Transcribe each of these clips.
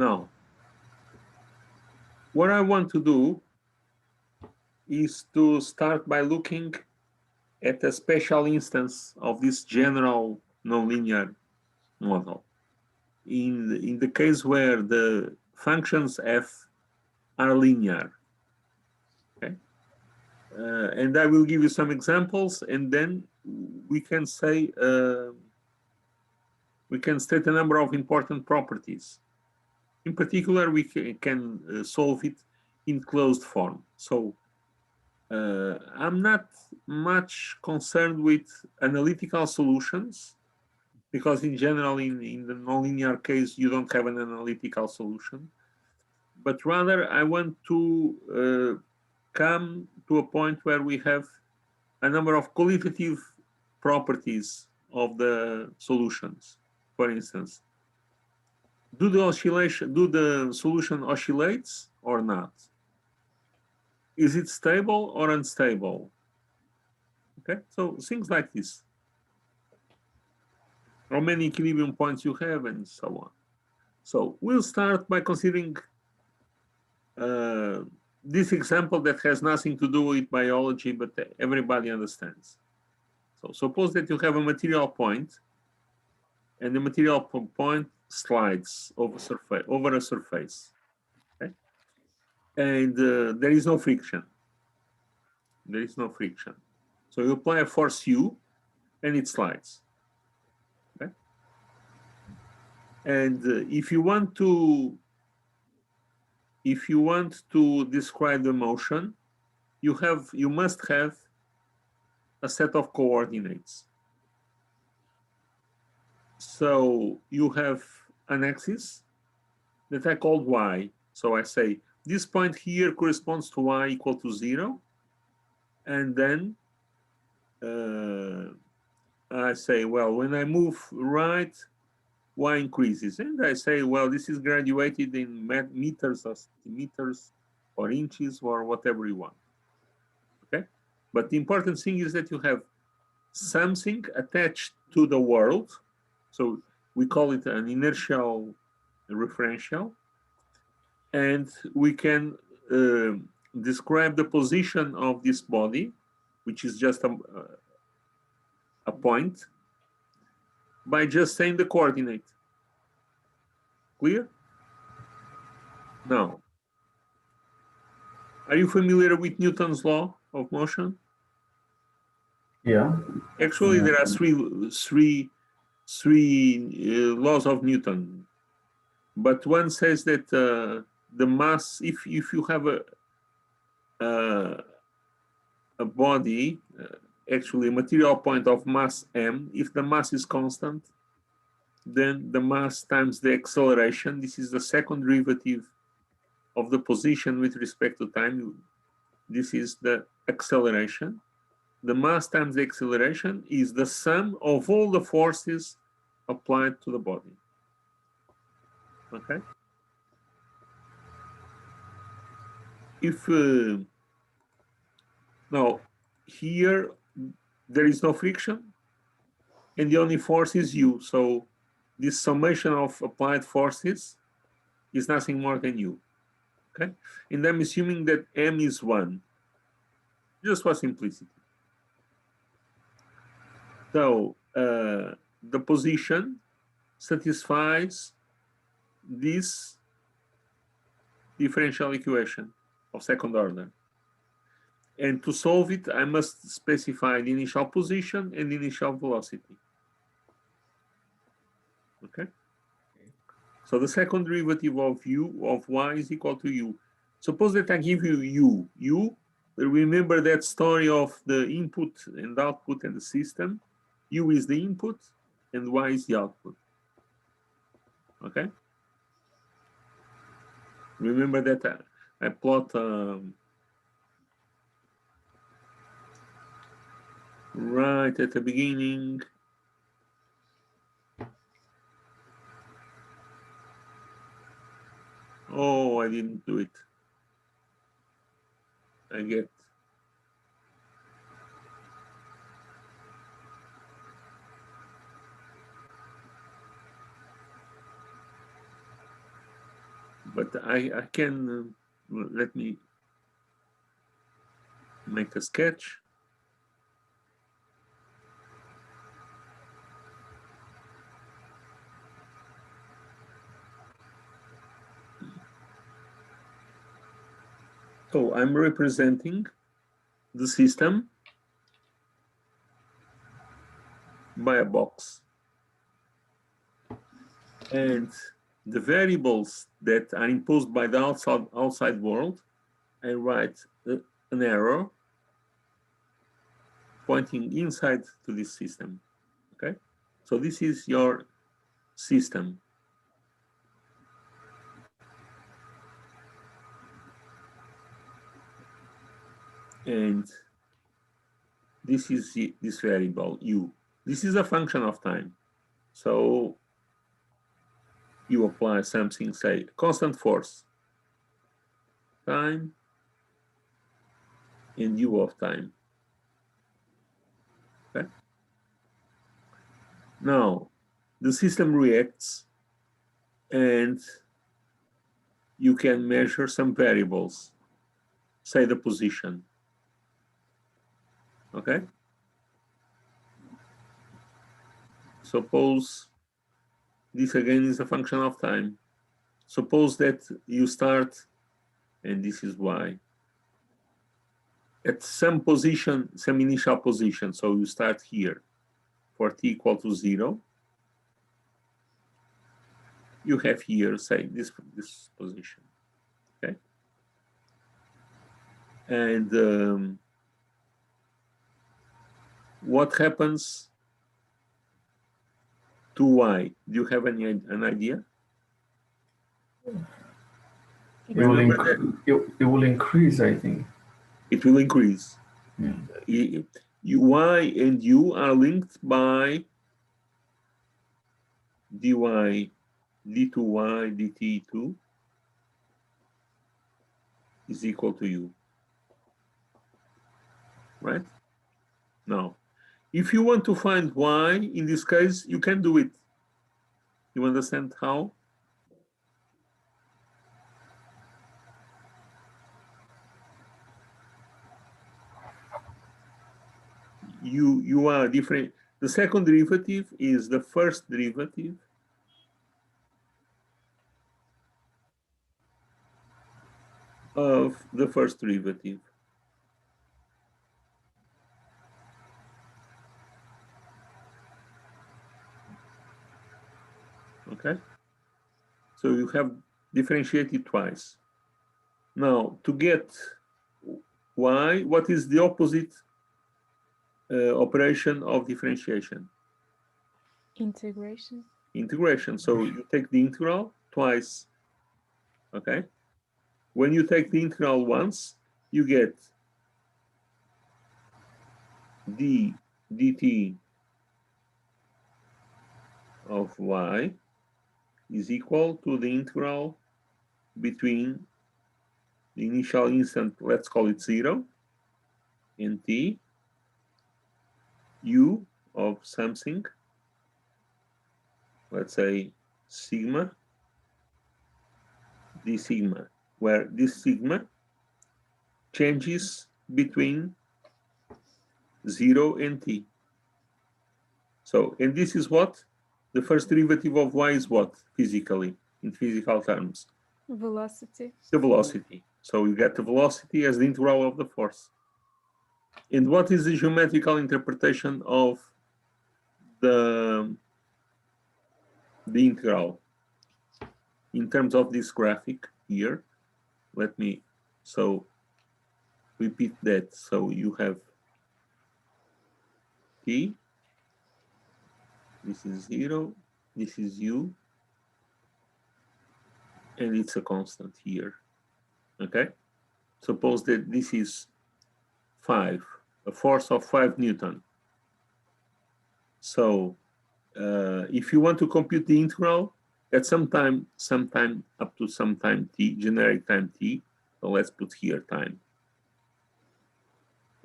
Now, what I want to do is to start by looking at a special instance of this general nonlinear model. In the case where the functions f are linear. Okay? And I will give you some examples, and then we can say we can state a number of important properties. In particular, we can solve it in closed form. So I'm not much concerned with analytical solutions, because in general, in the nonlinear case, you don't have an analytical solution. But rather, I want to come to a point where we have a number of qualitative properties of the solutions. For instance, do the solution oscillates or not? Is it stable or unstable? Okay, so things like this. How many equilibrium points you have, and so on. So we'll start by considering this example that has nothing to do with biology, but everybody understands. So suppose that you have a material point, and the material point slides over a surface, okay? And there is no friction. There is no friction. So you apply a force U, and it slides. Okay? And if you want to describe the motion, you must have a set of coordinates. So you have an axis that I called y. So I say this point here corresponds to y equal to 0. And then I say, well, when I move right, y increases. And I say, well, this is graduated in meters or centimeters or inches or whatever you want. Okay? But the important thing is that you have something attached to the world. So we call it an inertial referential. And we can describe the position of this body, which is just a point, by just saying the coordinate. Clear? Now, are you familiar with Newton's law of motion? Yeah. Actually, there are three laws of Newton, but one says that the mass, if you have a body, actually a material point of mass m, if the mass is constant, then the mass times the acceleration, this is the second derivative of the position with respect to time, this is the acceleration. The mass times the acceleration is the sum of all the forces applied to the body. Okay? If now here there is no friction, and the only force is u. So this summation of applied forces is nothing more than u. Okay? And I'm assuming that m is 1, just for simplicity. So the position satisfies this differential equation of second order. And to solve it, I must specify the initial position and the initial velocity. Okay? So the second derivative of y is equal to u. Suppose that I give you u. Remember that story of the input and output and the system. U is the input and y is the output. Okay? Remember that I plot right at the beginning. Oh, I didn't do it. I get. but I can, let me make a sketch. So I'm representing the system by a box. And the variables that are imposed by the outside world, I write an arrow pointing inside to this system, okay? So this is your system. And this is this variable, u. This is a function of time. So you apply something, say, constant force, time, and u of time. Okay. Now, the system reacts, and you can measure some variables, say the position. Okay. Suppose this again is a function of time. Suppose that you start, and this is y, at some position, some initial position. So you start here for t equal to 0. You have here, say, this position, okay? And what happens to y? Do you have an idea? It will increase, I think. It will increase. Yeah. Y and u are linked by dy, d2y, dt2 is equal to u, right? Now, if you want to find y, in this case, you can do it. You understand how? You are different. The second derivative is the first derivative of the first derivative. Okay? So you have differentiated twice. Now, to get y, what is the opposite operation of differentiation? Integration. Integration. So you take the integral twice. Okay? When you take the integral once, you get d dt of y is equal to the integral between the initial instant, let's call it 0, and t, u of something, let's say sigma, d sigma, where this sigma changes between 0 and t. So, and this is what? The first derivative of y is what, physically, in physical terms? Velocity. The velocity. So you get the velocity as the integral of the force. And what is the geometrical interpretation of the integral? In terms of this graphic here, let me, so repeat that. So you have t, this is 0, this is u, and it's a constant here, okay? Suppose that this is 5, a force of 5 Newton. So if you want to compute the integral at some time up to some time t, generic time t, so let's put here time,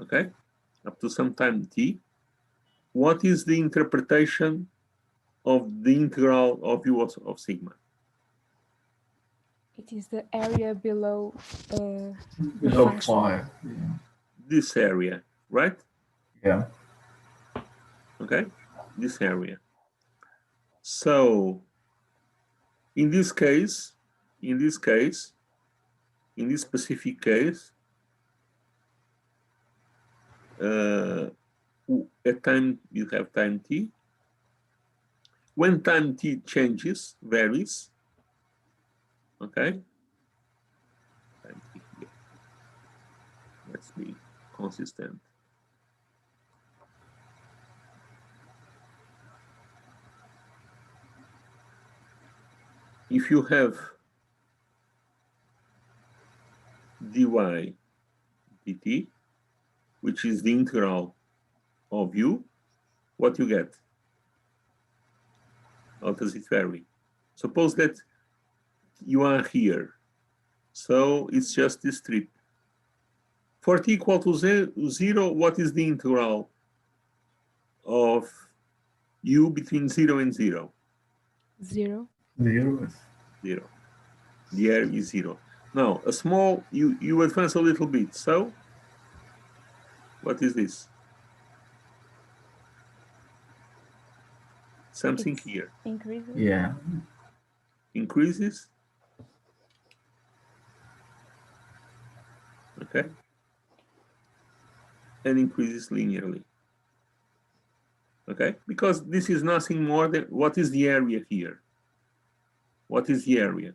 okay? Up to some time t, what is the interpretation of the integral of u of sigma? It is the area below Below function. 5. Yeah. This area, right? Yeah. Okay, this area. So in this specific case, at time you have time t. When time t changes, varies, okay? Time t here. Let's be consistent. If you have dy dt, which is the integral of u, what you get? How does it vary? Suppose that you are here, so it's just this strip. For t equal to 0, what is the integral of u between 0 and 0? 0. 0. 0. The area is 0. Now, a small, you advance a little bit. So, what is this? Something It's here. increases. Yeah. Increases. Okay. And increases linearly. Okay. Because this is nothing more than, what is the area here? What is the area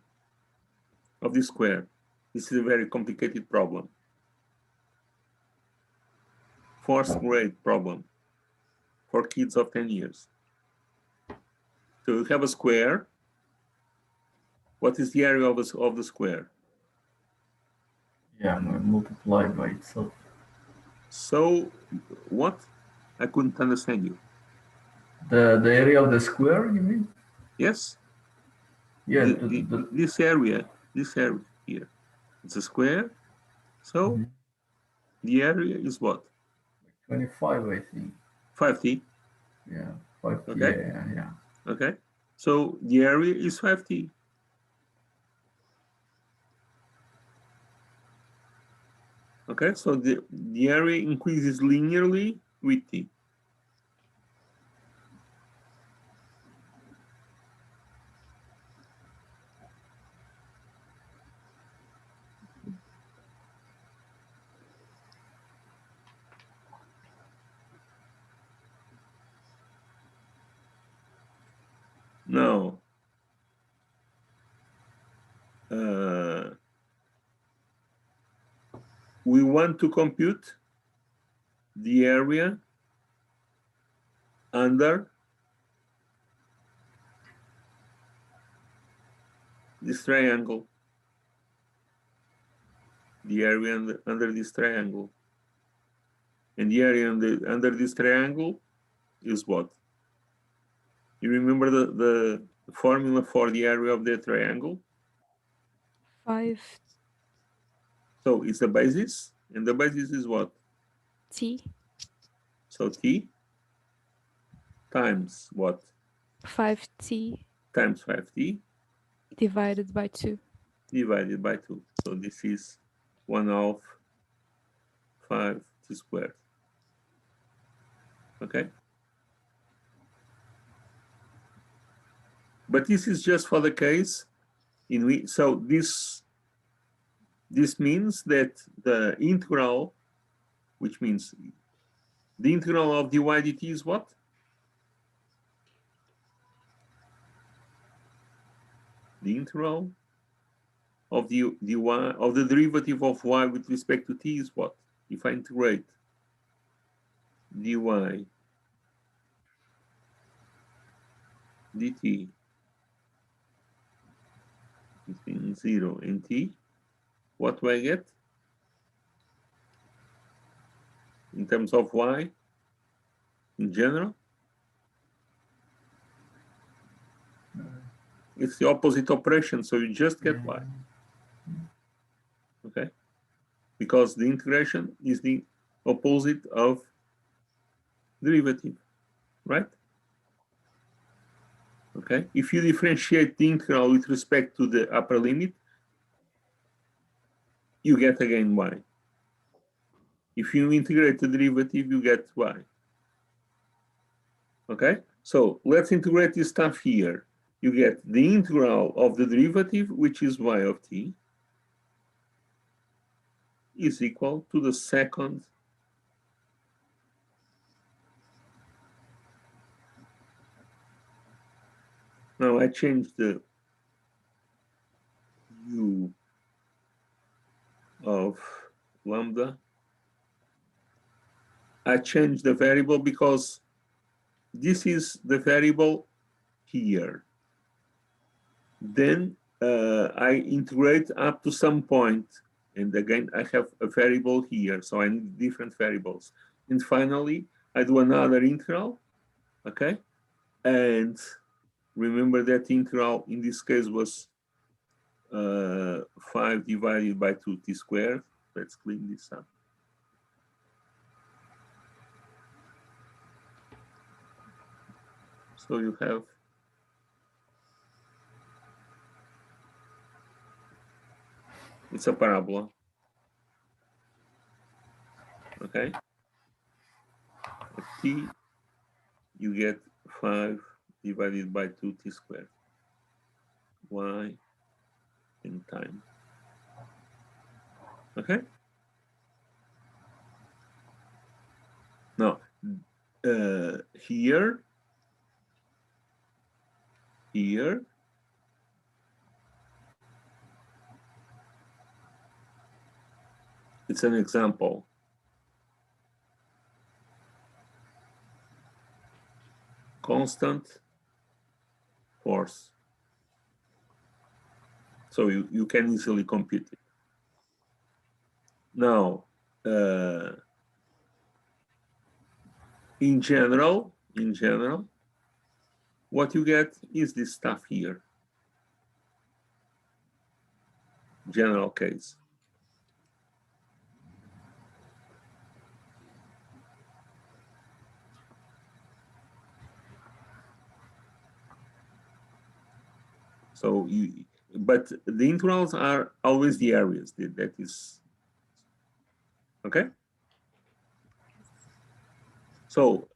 of this square? This is a very complicated problem. Fourth grade problem for kids of 10 years. So you have a square. What is the area of the square? Yeah, multiplied by itself. So what? I couldn't understand you. The area of the square, you mean? Yes? Yeah. This area here, it's a square. So the area is what? 25, I think. 5t. Yeah, 5t. Okay. Yeah. Okay. So the area is 5t. Okay. So the area increases linearly with t. Now, we want to compute the area under this triangle. The area under this triangle. And the area under this triangle is what? You remember the formula for the area of the triangle? 5t. So it's the basis, and the basis is what? So t times what? 5t Times 5t divided by 2. divided by 2. So this is 1/2 5t squared. Okay? But this is just for the case in which, so this means that the integral, which means the integral of dy dt is what? The integral of the derivative of y with respect to t is what? If I integrate dy dt between 0 and t, what do I get? In terms of y, in general, it's the opposite operation, so you just get y. Okay? Because the integration is the opposite of derivative, right? Okay? If you differentiate the integral with respect to the upper limit, you get again y. If you integrate the derivative, you get y. Okay, so let's integrate this stuff here. You get the integral of the derivative, which is y of t, is equal to the second now I changed the u of lambda. I changed the variable because this is the variable here. Then I integrate up to some point. And again, I have a variable here, so I need different variables. And finally, I do another integral, okay? And remember that integral in this case was 5 divided by 2t squared. Let's clean this up. So you have it's a parabola. Okay. At t, you get 5 divided by 2t squared. Y in time. Okay. Now, here, it's an example. Constant force. So you can easily compute it. Now, in general, what you get is this stuff here. General case. So but the integrals are always the areas. That is okay. So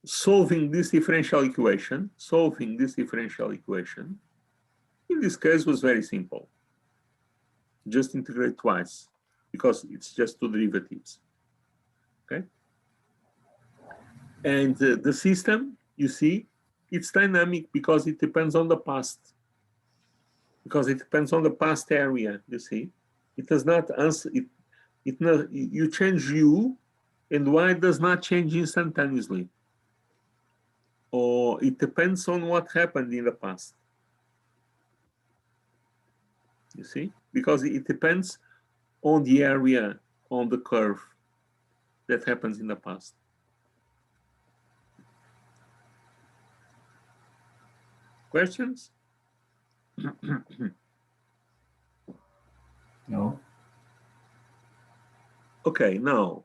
solving this differential equation, in this case was very simple. Just integrate twice because it's just two derivatives. Okay. And the system, you see, it's dynamic because it depends on the past. Because it depends on the past area, you see. It does not answer, you change u and y does not change instantaneously. Or it depends on what happened in the past. You see? Because it depends on the area on the curve that happens in the past. Questions? No. Okay, now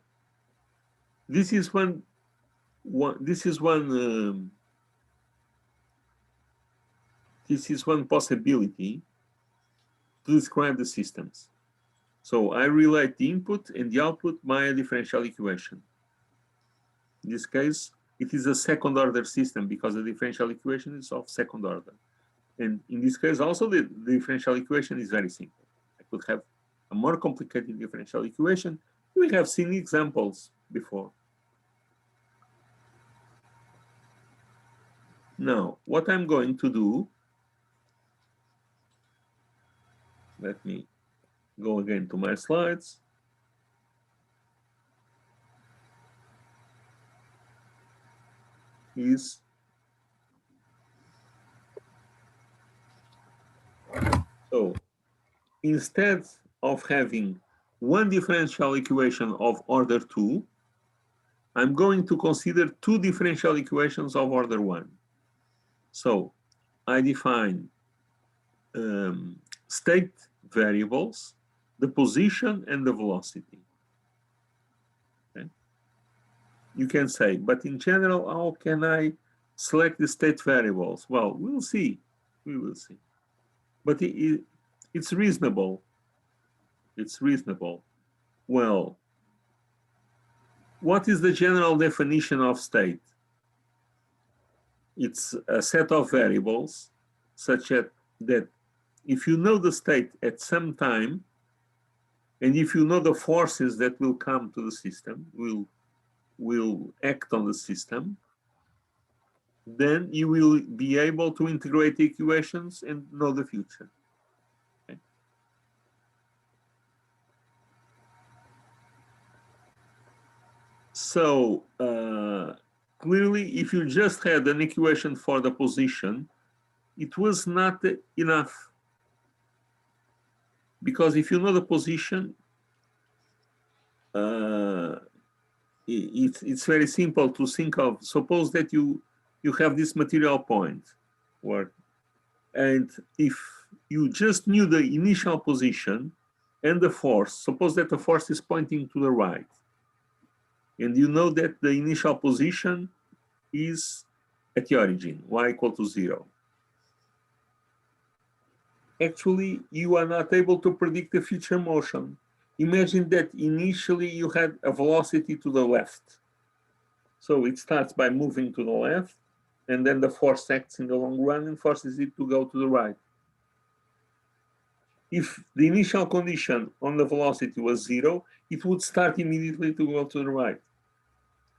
this is one possibility to describe the systems. So I relate the input and the output by a differential equation. In this case, it is a second order system because the differential equation is of second order. And in this case also the differential equation is very simple. I could have a more complicated differential equation. We have seen examples before. Now, what I'm going to do, let me go again to my slides. Is so instead of having one differential equation of order 2, I'm going to consider two differential equations of order 1. So I define state variables, the position and the velocity. Okay. You can say, but in general, how can I select the state variables? Well, we'll see. We will see. But it's reasonable It's reasonable. Well, what is the general definition of state? It's a set of variables such that if you know the state at some time, and if you know the forces that will come to the system, will act on the system, then you will be able to integrate the equations and know the future. Okay. So clearly, if you just had an equation for the position, it was not enough. Because if you know the position, it's very simple to think of. Suppose that you have this material point, and if you just knew the initial position and the force, suppose that the force is pointing to the right, and you know that the initial position is at the origin, y equal to 0. Actually, you are not able to predict the future motion. Imagine that initially you had a velocity to the left. So it starts by moving to the left, and then the force acts in the long run and forces it to go to the right. If the initial condition on the velocity was 0, it would start immediately to go to the right.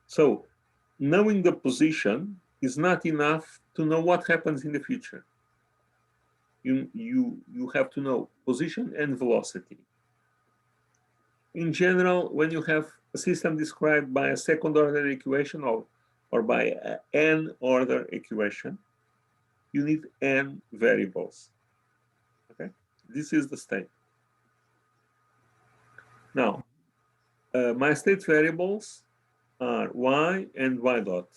So knowing the is not enough to know what happens in the future. You have to know position and velocity. In general, when you have a system described by a second order equation or by an order equation, you need n variables. Okay, this is the state. Now, my state variables are y and y dot.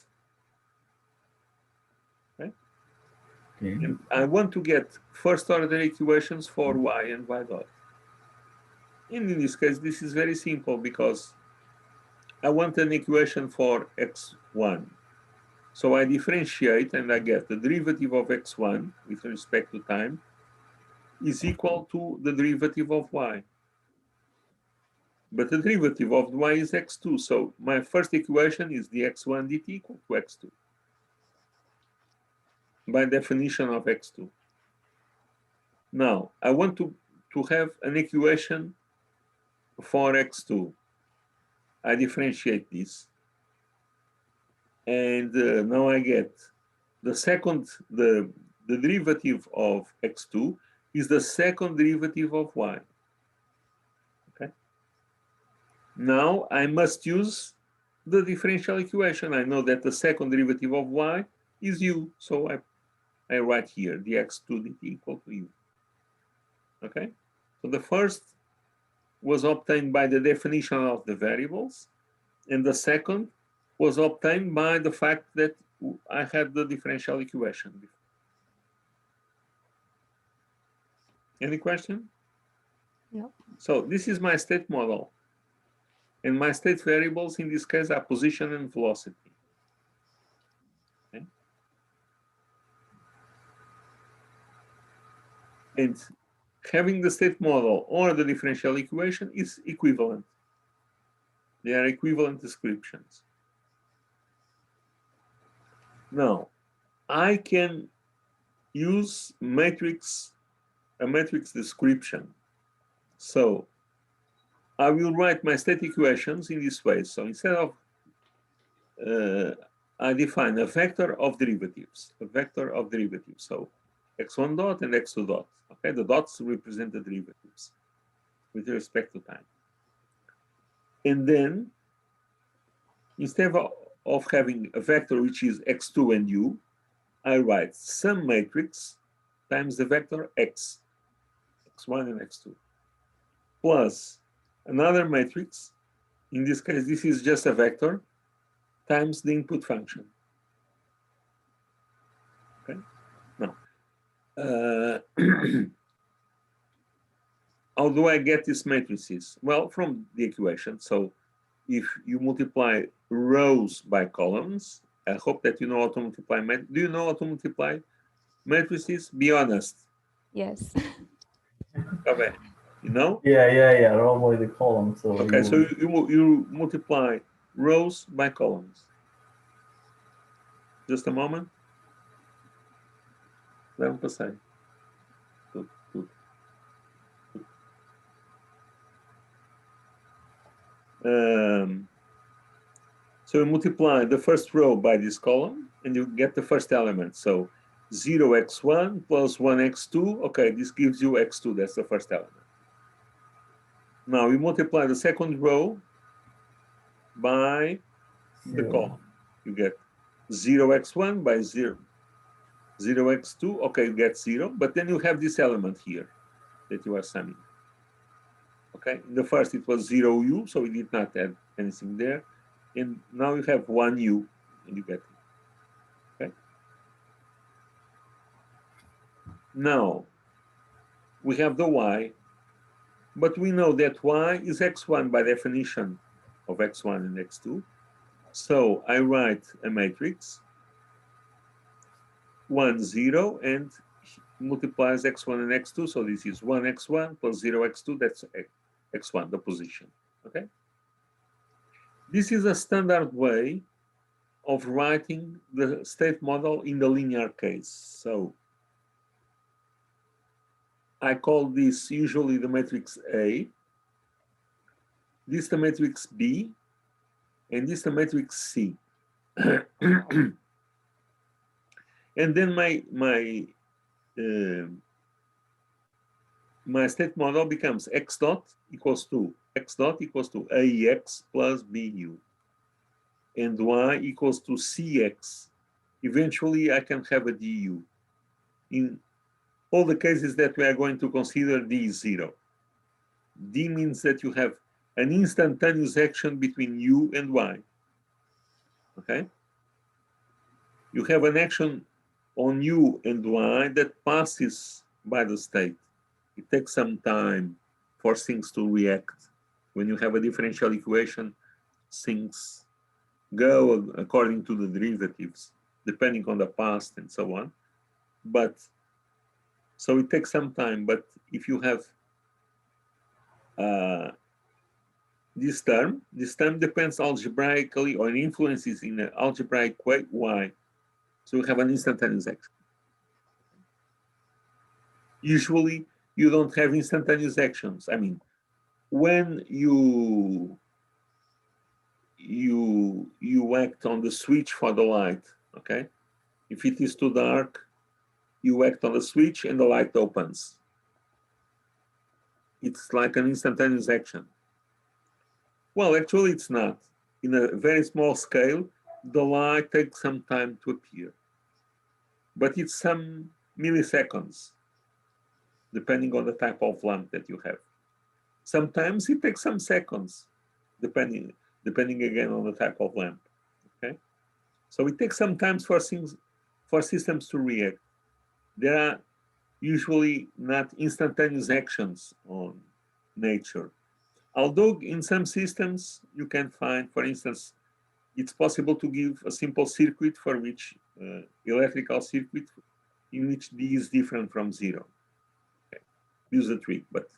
Okay? And I want to get first order equations for y and y dot. And in this case, this is very simple because I want an equation for x1. So I differentiate and I get the derivative of x1 with respect to time is equal to the derivative of y. But the derivative of y is x2. So my first equation is the x1 dt equal to x2 by definition of x2. Now, I want to have an equation for x2. I differentiate this. And now I get the derivative of x2 is the second derivative of y. Okay. Now I must use the differential equation. I know that the second derivative of y is u. So I write here the x2 dt equal to u. Okay. So the first was obtained by the definition of the variables, and the second was obtained by the fact that I had the differential equation before. Any question? No. So this is my state model. And my state variables in this case are position and velocity. Okay. And having the state model or the differential equation is equivalent. They are equivalent descriptions. Now, I can use a matrix description. So I will write my state equations in this way. So instead of, I define a vector of derivatives, So x1 dot and x2 dot. Okay, the dots represent the derivatives with respect to time. And then, instead of having a vector which is x2 and u, I write some matrix times the vector x, x1 and x2, plus another matrix. In this case, this is just a vector times the input function. Okay. Now, how do I get these matrices? Well, from the equation. So if you multiply rows by columns, I hope that you know how to multiply. Do you know how to multiply matrices? Be honest. Yes. Okay. You know? Yeah. Normally the column. So Okay, so you multiply rows by columns. Just a moment. Let me passar. So you multiply the first row by this column, and you get the first element. So 0x1 plus 1x2. Okay, this gives you x2. That's the first element. Now we multiply the second row by the column. You get 0x1 by 0x2. Okay, you get 0. But then you have this element here that you are summing. Okay, in the first it was 0u, so we did not add anything there. And now you have 1u, and you get it. Okay. Now we have the y, but we know that y is x1 by definition of x1 and x2. So I write a matrix 1, 0, and multiplies x1 and x2. So this is 1x1 plus 0x2. That's x1, the position. Okay. This is a standard way of writing the state model in the linear case. So I call this usually the matrix A, this the matrix B, and this the matrix C. And then my state model becomes x dot equals to AX plus BU, and Y equals to CX. Eventually, I can have a DU. In all the cases that we are going to consider, D is 0. D means that you have an instantaneous action between U and Y. Okay? You have an action on U and Y that passes by the state. It takes some time for things to react. When you have a differential equation, things go according to the derivatives, depending on the past and so on. But so it takes some time. But if you have this term depends algebraically or influences in an algebraic way y. So you have an instantaneous action. Usually you don't have instantaneous actions. I mean, when you act on the switch for the light, okay? If it is too dark, you act on the switch and the light opens. It's like an instantaneous action. Well, actually it's not. In a very small scale, the light takes some time to appear. But it's some milliseconds, depending on the type of lamp that you have. Sometimes it takes some seconds, depending again on the type of lamp. Okay, so it takes some time for systems to react. There are usually not instantaneous actions on nature. Although in some systems you can find, for instance, it's possible to give a simple circuit for which electrical circuit in which D is different from 0. Okay. Use the trick, but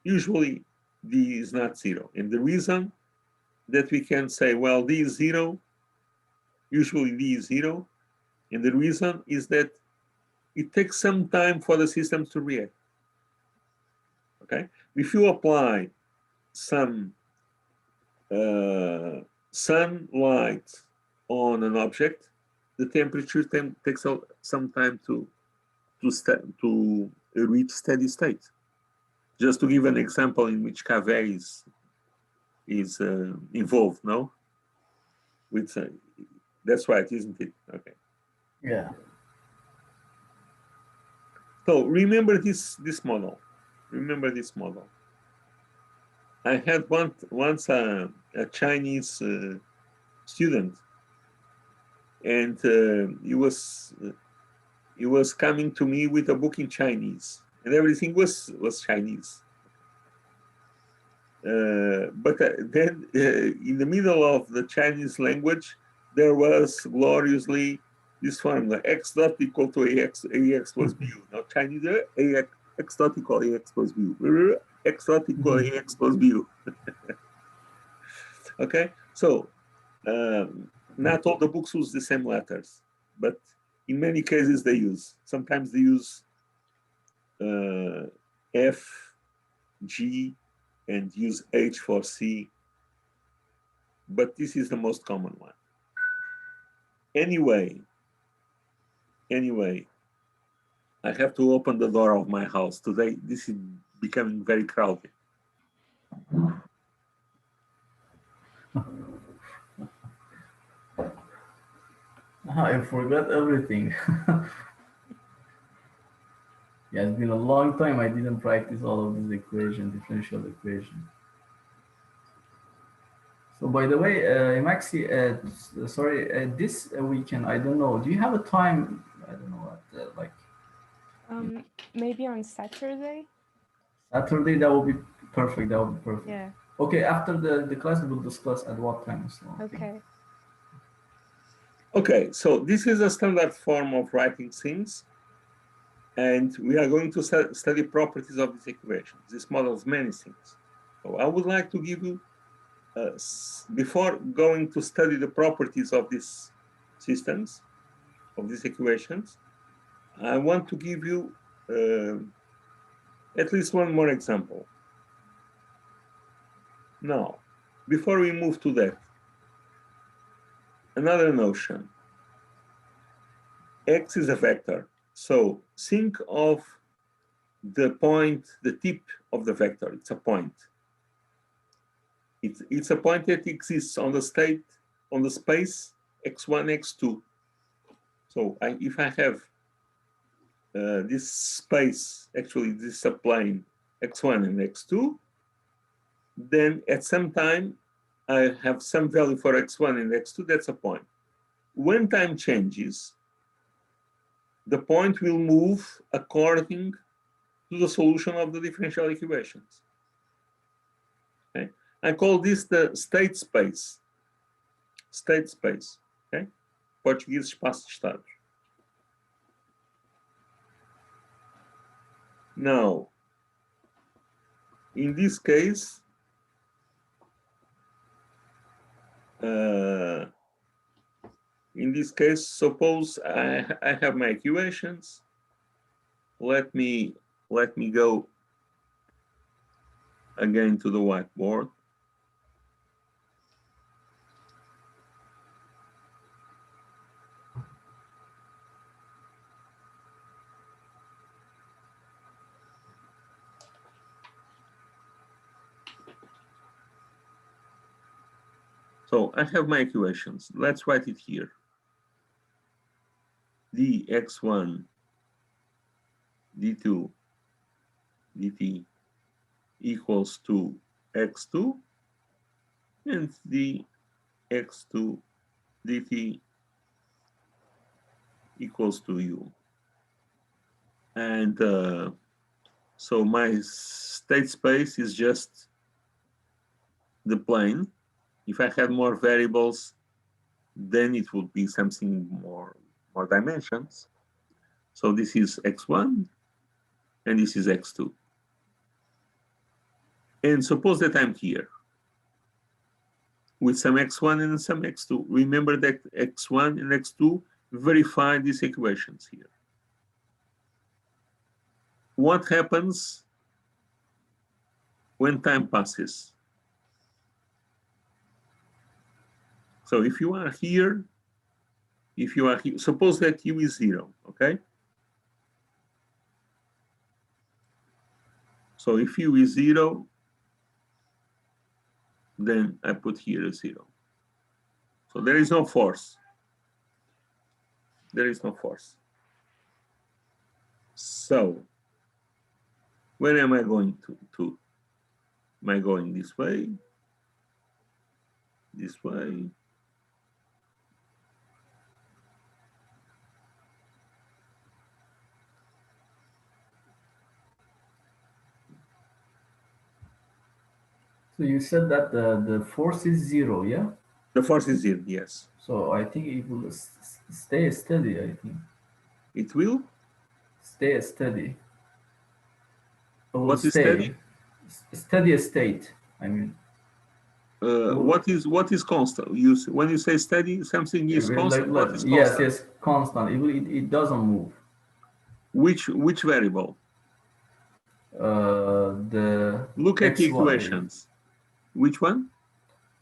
usually D is not 0. And the reason that we can say, well, D is 0, usually D is 0, and the reason is that it takes some time for the systems to react. Okay, if you apply some sunlight on an object, the temperature takes some time to reach steady state. Just to give an example in which Cave is involved, no? With that's right, isn't it? Okay. Yeah. So remember this model. Remember this model. I had once a Chinese student, and he was coming to me with a book in Chinese, and everything was Chinese. But then in the middle of the Chinese language, there was gloriously this formula: x dot equal to ax plus bu. Now Chinese X dot equal AX plus BU. X dot equal AX plus BU. Okay, so not all the books use the same letters, but in many cases they use. Sometimes they use F, G, and use H for C, but this is the most common one. Anyway, I have to open the door of my house today. This is becoming very crowded. I forgot everything. Yeah, it's been a long time I didn't practice all of these differential equation. So by the way, Maxi, sorry, this weekend, I don't know, do you have a time, I don't know what, like Maybe on Saturday. Saturday, that will be perfect, that will be perfect. Yeah. Okay, after the class, we'll discuss at what time. So, Okay. Okay, so this is a standard form of writing things, and we are going to study properties of this equation. This models many things. So I would like to give you, before going to study the properties of these systems, of these equations, I want to give you at least one more example. Now, before we move to that, another notion. X is a vector. So think of the point, the tip of the vector. It's a point. It's a point that exists on the space x1, x2. So if I have this space, actually this is a plane x1 and x2, then at some time I have some value for x1 and x2, that's a point. When time changes, the point will move according to the solution of the differential equations. Okay? I call this the state space. State space. Okay? Portuguese, espaço de estados. Now, in this case, suppose I have my equations. Let me go again to the whiteboard. So I have my equations. Let's write it here. dx1 d2 dt equals to x2 and dx2 dt equals to u. And so my state space is just the plane. If I had more variables, then it would be something more dimensions. So this is x1 and this is x2. And suppose that I'm here with some x1 and some x2. Remember that x1 and x2 verify these equations here. What happens when time passes? So if you are here, suppose that u is 0, okay? So if u is 0, then I put here a 0. So there is no force. There is no force. So where am I going to? Am I going this way? This way? So you said that the force is 0, yeah? The force is 0, yes. So I think it will stay steady, I think. It will? Stay steady. will What is stay. steady? Steady state. I mean, What is constant? When you say steady, something is constant. What is yes, constant? yes, constant. It doesn't move. Which variable? The Look at the x1, equations. Which one?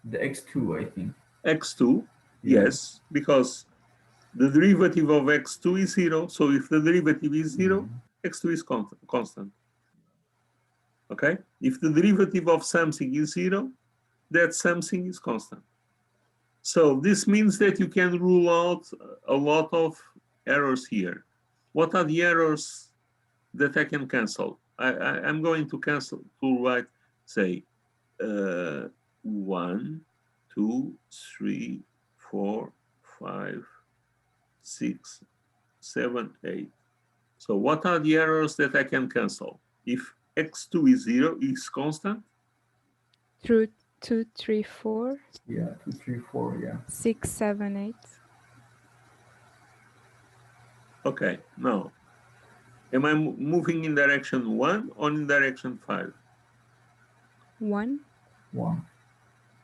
the x2, I think. X2. Yeah. Yes, because the derivative of x2 is 0. So if the derivative is 0, x2 is constant. Okay? If the derivative of something is 0, that something is constant. So this means that you can rule out a lot of errors here. What are the errors that I can cancel? I'm going to cancel, to write, say, 1, 2, 3, 4, 5, 6, 7, 8. So what are the errors that I can cancel? If x2 is 0, is constant. Through 2, 3, 4. Yeah, 2, 3, 4. Yeah. 6, 7, 8. Okay, now, am I moving in direction 1 or in direction 5? 1. 1.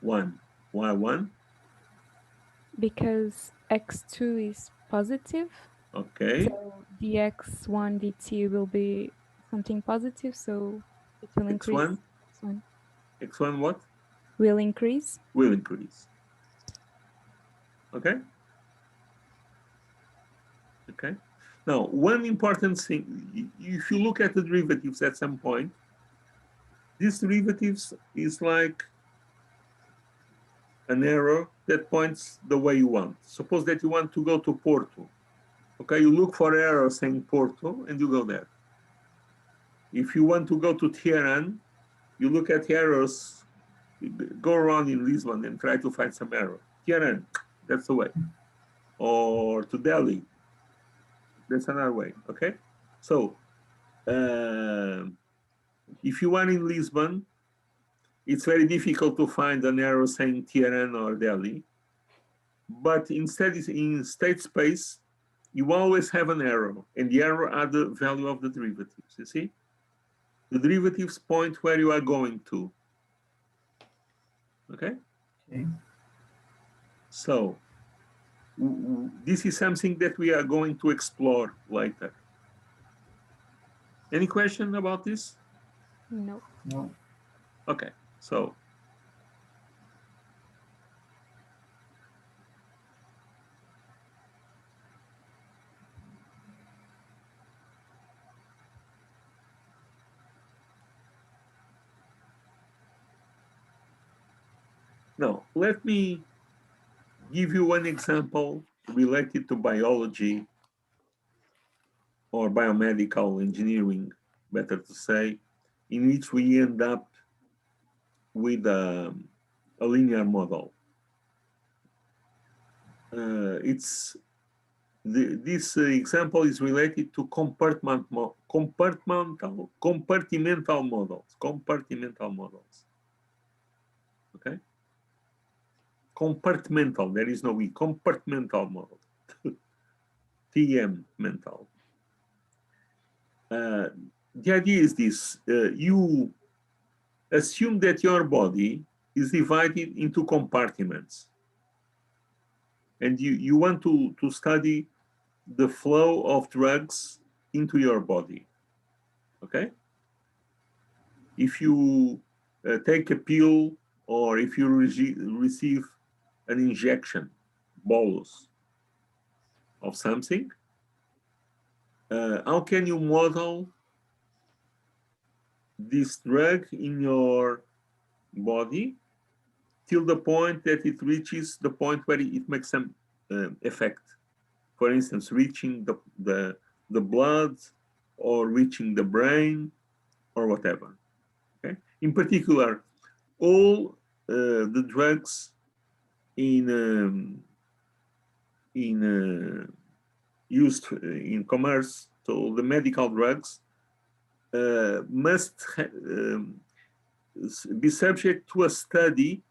1. Why 1? Because x2 is positive. Okay. So the x1 dt will be something positive, so it will increase. X1? X1 X1 what? will increase. Will increase. Okay? Okay. Now, one important thing, if you look at the derivatives at some point, these derivatives is like an arrow that points the way you want. Suppose that you want to go to Porto. Okay, you look for arrow saying Porto and you go there. If you want to go to Tehran, you look at arrows, go around in Lisbon and try to find some arrow. Tehran, that's the way. Or to Delhi, that's another way, okay? So, if you are in Lisbon, it's very difficult to find an arrow saying Tehran or Delhi. But instead, in state space, you always have an arrow, and the arrow are the value of the derivatives, you see? The derivatives point where you are going to, okay? Okay. So, this is something that we are going to explore later. Any question about this? No. No. Okay, so now let me give you one example related to biology or biomedical engineering, better to say, in which we end up with a linear model. This example is related to compartmental models. Okay, compartmental. There is no e. Compartmental model. TM mental. The idea is this: you assume that your body is divided into compartments, and you want to study the flow of drugs into your body. Okay? If you take a pill or if you receive an injection, bolus of something, how can you model this drug in your body till the point that it reaches the point where it makes some effect? For instance, reaching the blood or reaching the brain or whatever. Okay? In particular, all the drugs in used in commerce, so the medical drugs must be subject to a study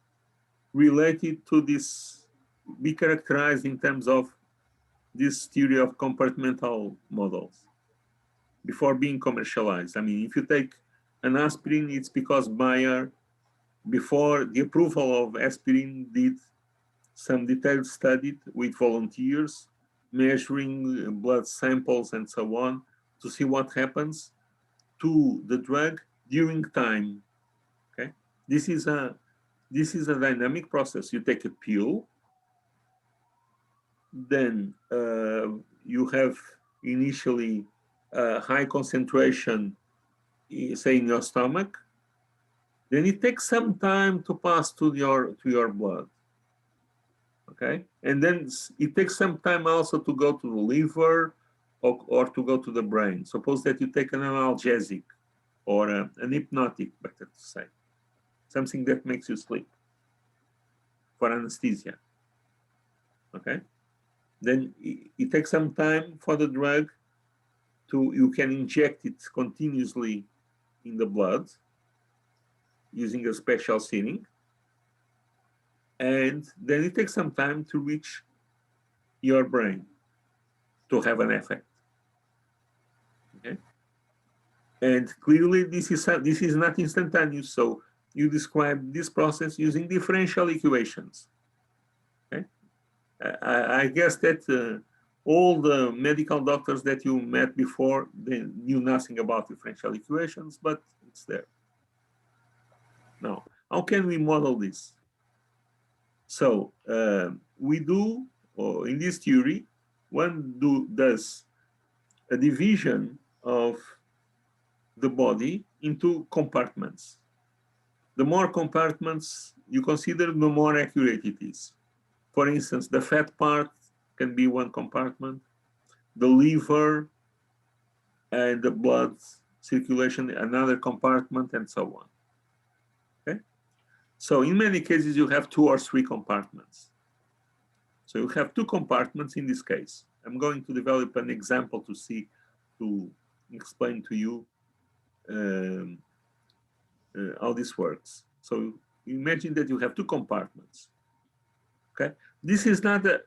related to this, be characterized in terms of this theory of compartmental models before being commercialized. I mean, if you take an aspirin, it's because Bayer, before the approval of aspirin, did some detailed study with volunteers, measuring blood samples and so on, to see what happens to the drug during time. Okay, this is a dynamic process. You take a pill, then you have initially a high concentration, say in your stomach. Then it takes some time to pass to your blood. Okay, and then it takes some time also to go to the liver or to go to the brain. Suppose that you take an analgesic or an hypnotic, better to say, something that makes you sleep for anesthesia. Okay, then it takes some time for the drug to, you can inject it continuously in the blood using a special syringe. And then it takes some time to reach your brain to have an effect. Okay, and clearly this is not instantaneous. So you describe this process using differential equations. Okay, I guess that all the medical doctors that you met before, they knew nothing about differential equations, but it's there. Now, how can we model this? So we do, or in this theory, one does a division of the body into compartments. The more compartments you consider, the more accurate it is. For instance, the fat part can be one compartment, the liver and the blood circulation, another compartment, and so on. Okay? So in many cases, you have 2 or 3 compartments. So you have 2 compartments in this case. I'm going to develop an example to explain to you how this works. So imagine that you have 2 compartments. Okay, this is not a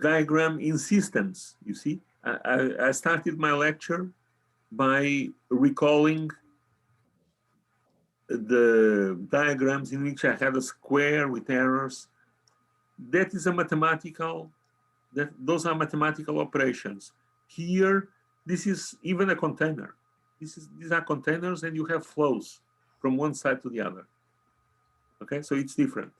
diagram in systems. You see, I started my lecture by recalling the diagrams in which I had a square with arrows. That is a mathematical, those are mathematical operations. Here, this is even a container. These are containers, and you have flows from one side to the other. Okay, so it's different.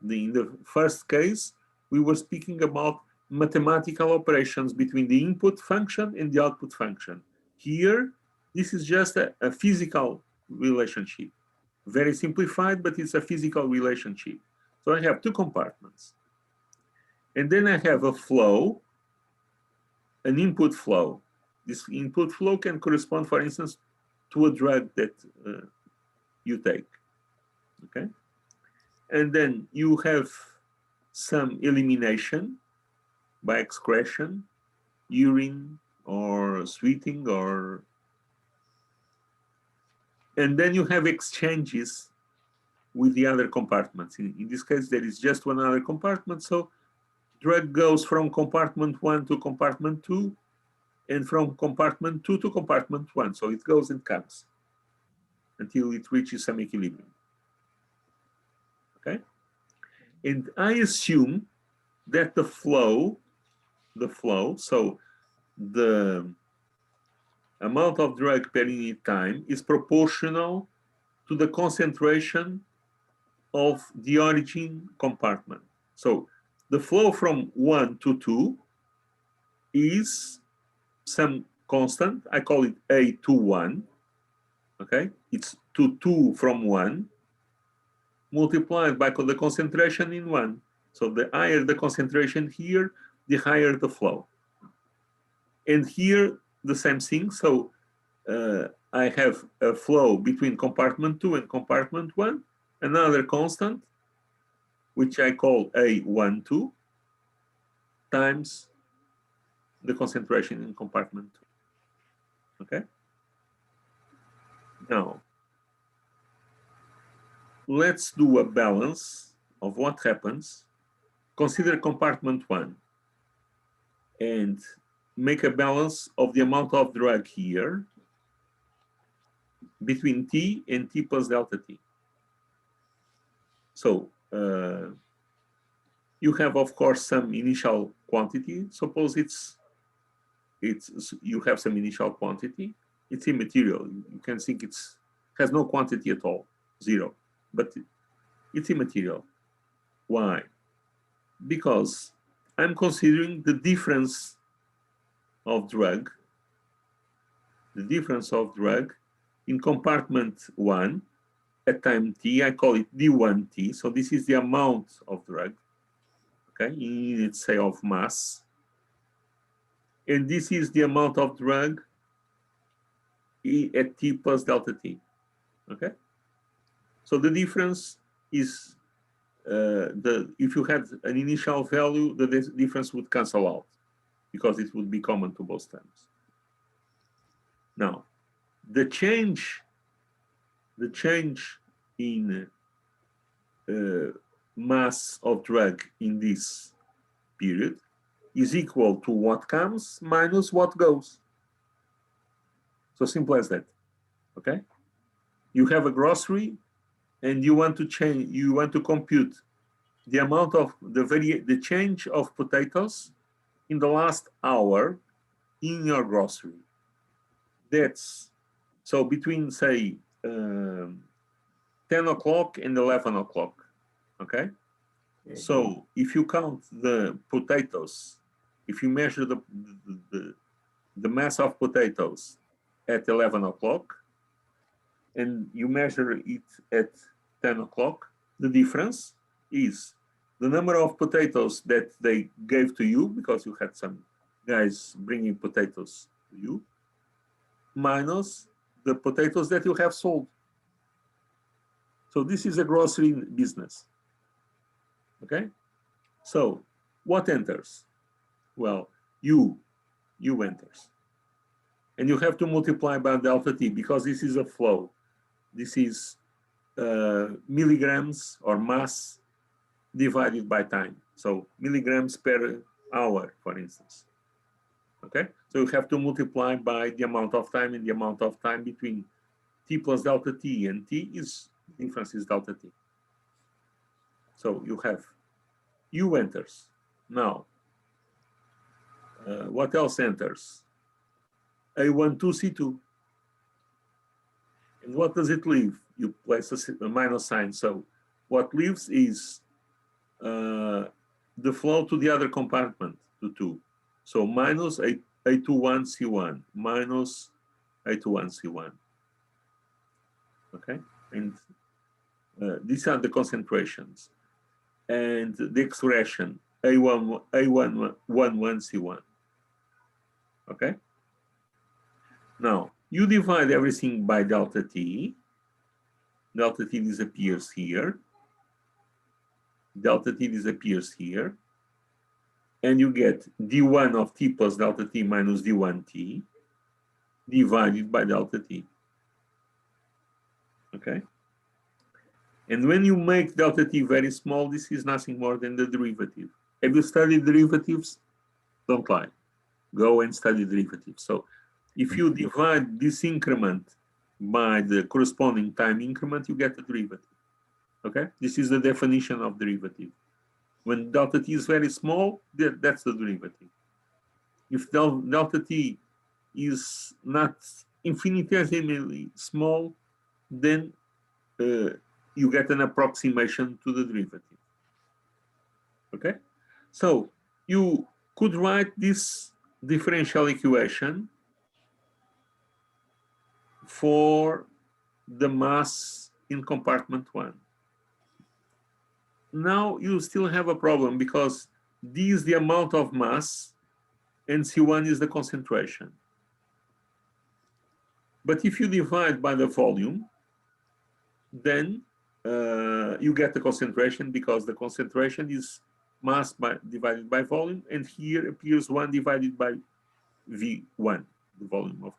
In the first case, we were speaking about mathematical operations between the input function and the output function. Here, this is just a physical relationship. Very simplified, but it's a physical relationship. So I have 2 compartments. And then I have a flow, an input flow. This input flow can correspond, for instance, to a drug that you take. Okay? And then you have some elimination by excretion, urine or sweating, and then you have exchanges with the other compartments. In this case, there is just one other compartment. So drug goes from compartment 1 to compartment 2, and from compartment 2 to compartment 1. So it goes and comes until it reaches some equilibrium. Okay? And I assume that the flow, so the amount of drug per unit time is proportional to the concentration of the origin compartment. So the flow from 1 to 2 is some constant. I call it A to 1. Okay, it's to 2 from 1 multiplied by the concentration in 1. So the higher the concentration here, the higher the flow. And here, the same thing. So I have a flow between compartment 2 and compartment 1, another constant, which I call A12, times the concentration in compartment 2. Okay? Now, let's do a balance of what happens. Consider compartment 1 and make a balance of the amount of drug here between T and T plus delta T. So you have, of course, some initial quantity. Suppose you have some initial quantity. It's immaterial. You can think has no quantity at all, zero. But it's immaterial. Why? Because I'm considering the difference of drug, in compartment 1 at time t. I call it d1t. So this is the amount of drug, okay, in units, say, of mass. And this is the amount of drug at t plus delta t, okay? So the difference is, if you had an initial value, the difference would cancel out because it would be common to both terms. Now, the change in mass of drug in this period is equal to what comes minus what goes. So simple as that, okay? You have a grocery and you want to compute the amount of the change of potatoes in the last hour in your grocery. That's so between, say, 10 o'clock and 11 o'clock, okay? So if you count the potatoes, if you measure the mass of potatoes at 11 o'clock and you measure it at 10 o'clock, the difference is the number of potatoes that they gave to you, because you had some guys bringing potatoes to you, minus the potatoes that you have sold. So this is a grocery business, okay? So what enters? Well, U enters. And you have to multiply by delta T because this is a flow. This is milligrams or mass divided by time. So milligrams per hour, for instance. Okay, so you have to multiply by the amount of time, and the amount of time between T plus delta T and T is, difference is delta T. So you have U enters. Now, what else enters? A12C2. And what does it leave? You place a minus sign. So what leaves is the flow to the other compartment, to 2. So minus A21C1, minus A21C1. Okay, and these are the concentrations. And the expression A11C1. Okay? Now, you divide everything by delta T. Delta T disappears here. Delta T disappears here. And you get D1 of T plus delta T minus D1T divided by delta T. Okay? And when you make delta T very small, this is nothing more than the derivative. Have you studied derivatives? Don't lie. Go and study derivatives. So if you divide this increment by the corresponding time increment, you get the derivative. Okay? This is the definition of derivative. When delta T is very small, that's the derivative. If delta T is not infinitesimally small, then you get an approximation to the derivative. Okay? So you could write this differential equation for the mass in compartment 1. Now you still have a problem because D is the amount of mass and C1 is the concentration. But if you divide by the volume, then you get the concentration, because the concentration is mass divided by volume, and here appears 1 divided by V1, the volume of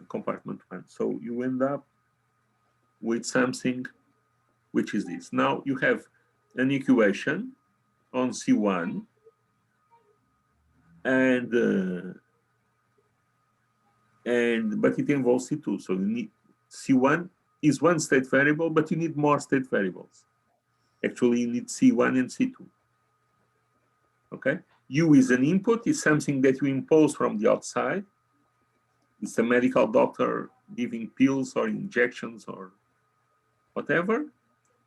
compartment 1. So you end up with something which is this. Now you have an equation on C1 but it involves C2. So you need C1 is one state variable, but you need more state variables. Actually, you need C1 and C2. Okay. U is an input, is something that you impose from the outside. It's a medical doctor giving pills or injections or whatever.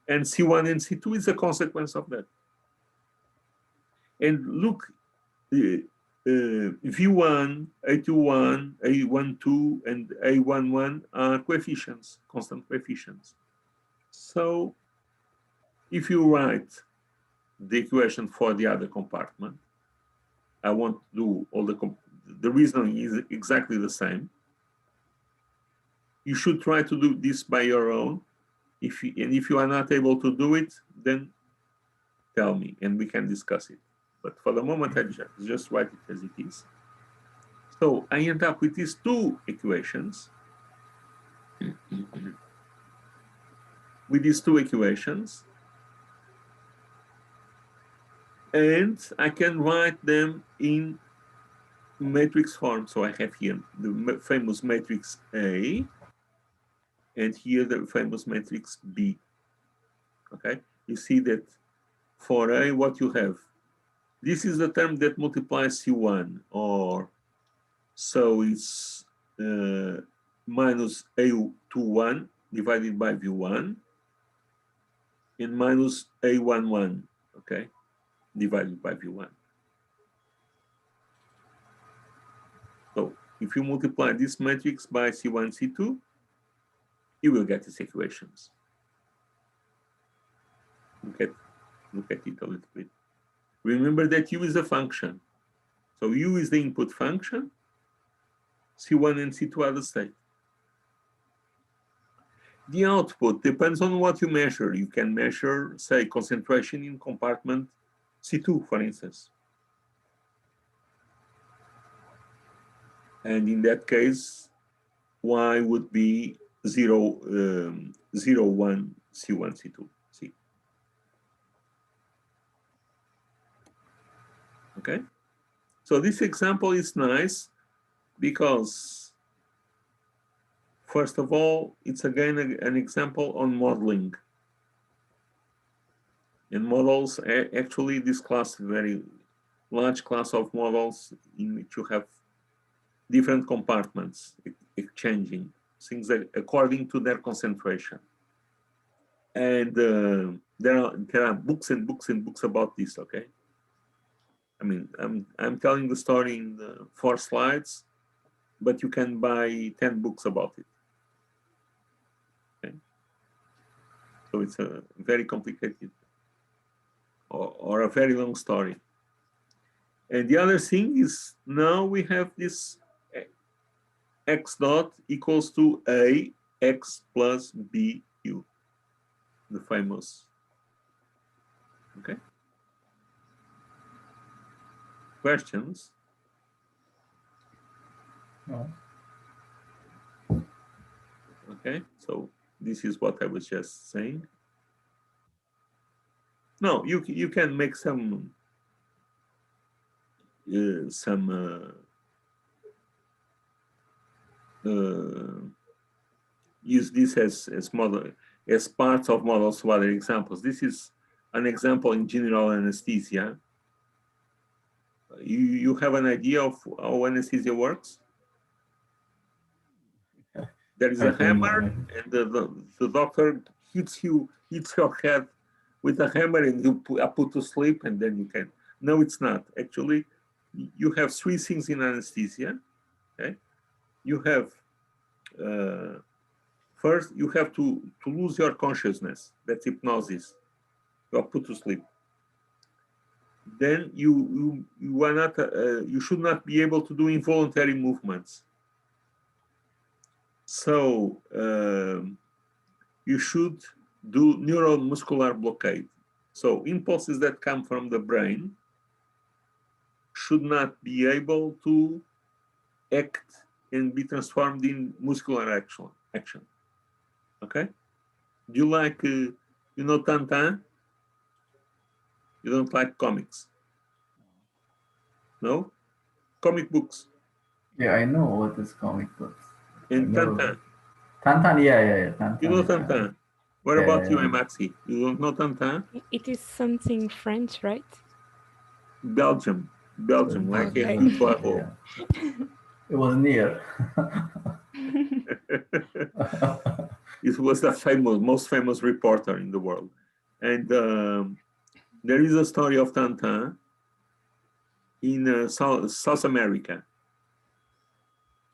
And C1 and C2 is a consequence of that. And look, V1, A21, A12, and A11 are coefficients, constant coefficients. So if you write the equation for the other compartment, I want to do all the reasoning is exactly the same. You should try to do this by your own. If you are not able to do it, then tell me and we can discuss it. But for the moment, I just write it as it is. So I end up with these two equations. And I can write them in matrix form. So I have here the famous matrix A, and here the famous matrix B. Okay, you see that for A, what you have, this is the term that multiplies C1, or so it's minus A21 divided by V1, and minus A11, okay, divided by V1. So if you multiply this matrix by C1, C2, you will get these equations. Look at it a little bit. Remember that U is a function. So U is the input function. C1 and C2 are the state. The output depends on what you measure. You can measure, say, concentration in compartment C2, for instance. And in that case, Y would be 0, 0, 1, C1, C2. See? Okay? So this example is nice because, first of all, it's again an example on modeling. And models, actually, this class, very large class of models in which you have different compartments exchanging things according to their concentration. And there are books and books and books about this, okay? I mean, I'm telling the story in 4 slides, but you can buy 10 books about it. Okay? So it's a very complicated or a very long story. And the other thing is now we have this x dot equals to a x plus b u, the famous. Okay. Questions? No. Okay, so this is what I was just saying. No, you can make some use this as model, as parts of models for other examples. This is an example in general anesthesia. You have an idea of how anesthesia works? There is a hammer, and the doctor hits your head with a hammer, and you are put to sleep, and then you can. No, it's not. Actually, you have 3 things in anesthesia. Okay, you have first you have to lose your consciousness. That's hypnosis. You are put to sleep. Then you are not you should not be able to do involuntary movements. So you should do neuromuscular blockade. So impulses that come from the brain should not be able to act and be transformed in muscular action. Okay? Do you like, you know, Tintin? You don't like comics? No? comic books. Yeah, I know what is comic books. I And never. Tintin. Tantan, yeah. You know Tantan. Tintin. What about you, Maxi? You don't know Tintin? It is something French, right? Belgium, like Okay. in Poirot. Yeah. It was near. It was the most famous reporter in the world. And there is a story of Tintin in South America.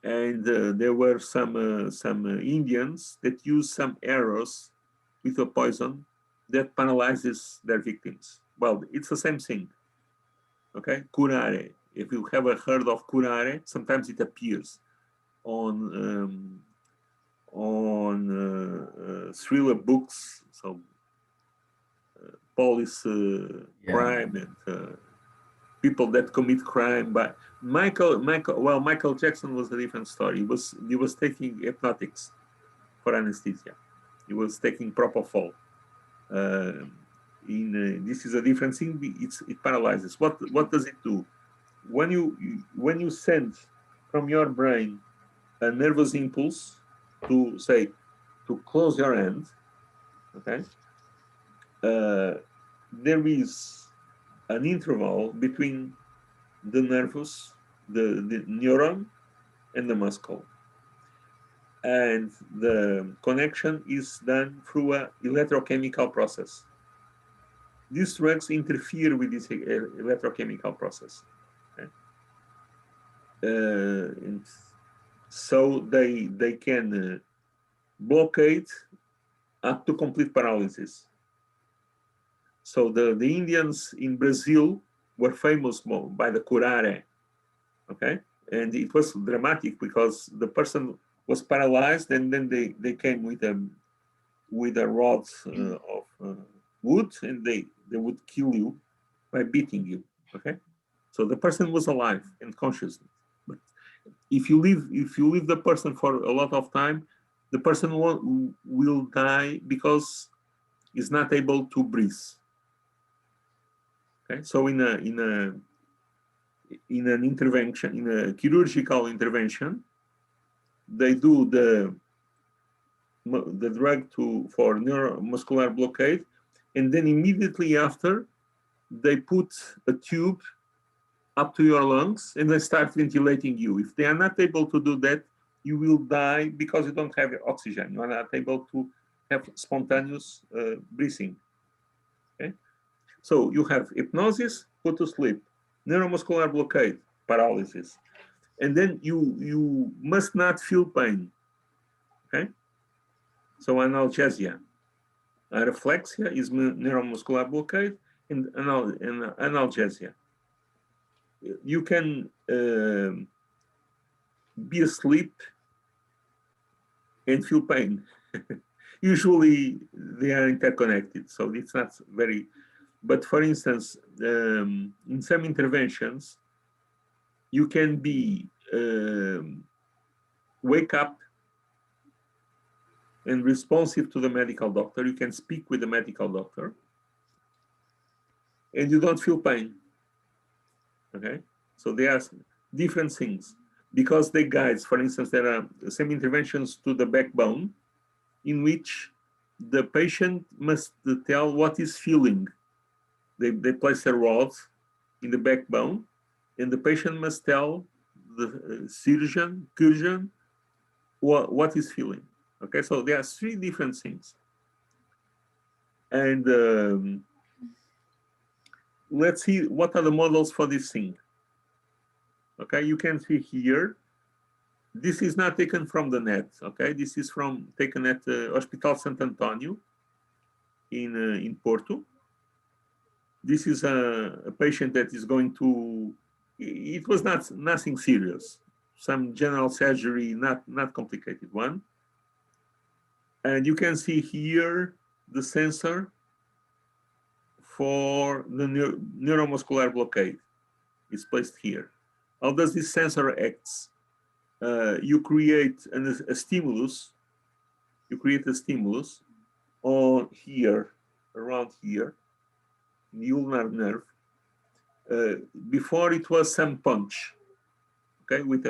And there were some Indians that used some arrows with a poison that paralyzes their victims. Well, it's the same thing. Okay, curare. If you have heard of curare, sometimes it appears on thriller books, so police crime and people that commit crime. But Michael Jackson was a different story. He was taking hypnotics for anesthesia. He was taking propofol. This is a different thing. It paralyzes. What does it do? When you send from your brain a nervous impulse to say to close your hand, okay, there is an interval between the nervous, the neuron, and the muscle, and the connection is done through an electrochemical process. These drugs interfere with this electrochemical process. Okay? And so they can blockade up to complete paralysis. So the Indians in Brazil were famous by the curare, okay? And it was dramatic because the person was paralyzed, and then they came with a rod of wood, and they would kill you by beating you, okay? So the person was alive and conscious. But if you leave the person for a lot of time, the person will die because he's not able to breathe. Okay, so in an intervention, in a chirurgical intervention, they do the drug for neuromuscular blockade, and then immediately after, they put a tube up to your lungs and they start ventilating you. If they are not able to do that, you will die because you don't have oxygen. You are not able to have spontaneous breathing. Okay? So you have hypnosis, put to sleep, neuromuscular blockade, paralysis. And then you must not feel pain. Okay? So analgesia. Areflexia is neuromuscular blockade, and analgesia. You can be asleep and feel pain. Usually they are interconnected, so it's not very, but for instance, in some interventions, you can be wake up and responsive to the medical doctor. You can speak with the medical doctor and you don't feel pain. Okay, so they are different things because they guides. For instance, there are some interventions to the backbone in which the patient must tell what he's feeling. They place a rod in the backbone, and the patient must tell the surgeon what he's feeling. Okay, so there are three different things. And let's see what are the models for this thing. Okay, you can see here. This is not taken from the net. Okay, this is taken at Hospital Sant Antonio in Porto. This is a patient that is going to. It was nothing serious. Some general surgery, not complicated one. And you can see here the sensor for the neuromuscular blockade is placed here. How does this sensor act? You create a stimulus. You create a stimulus on here, around here, the ulnar nerve. Before it was some punch. okay, with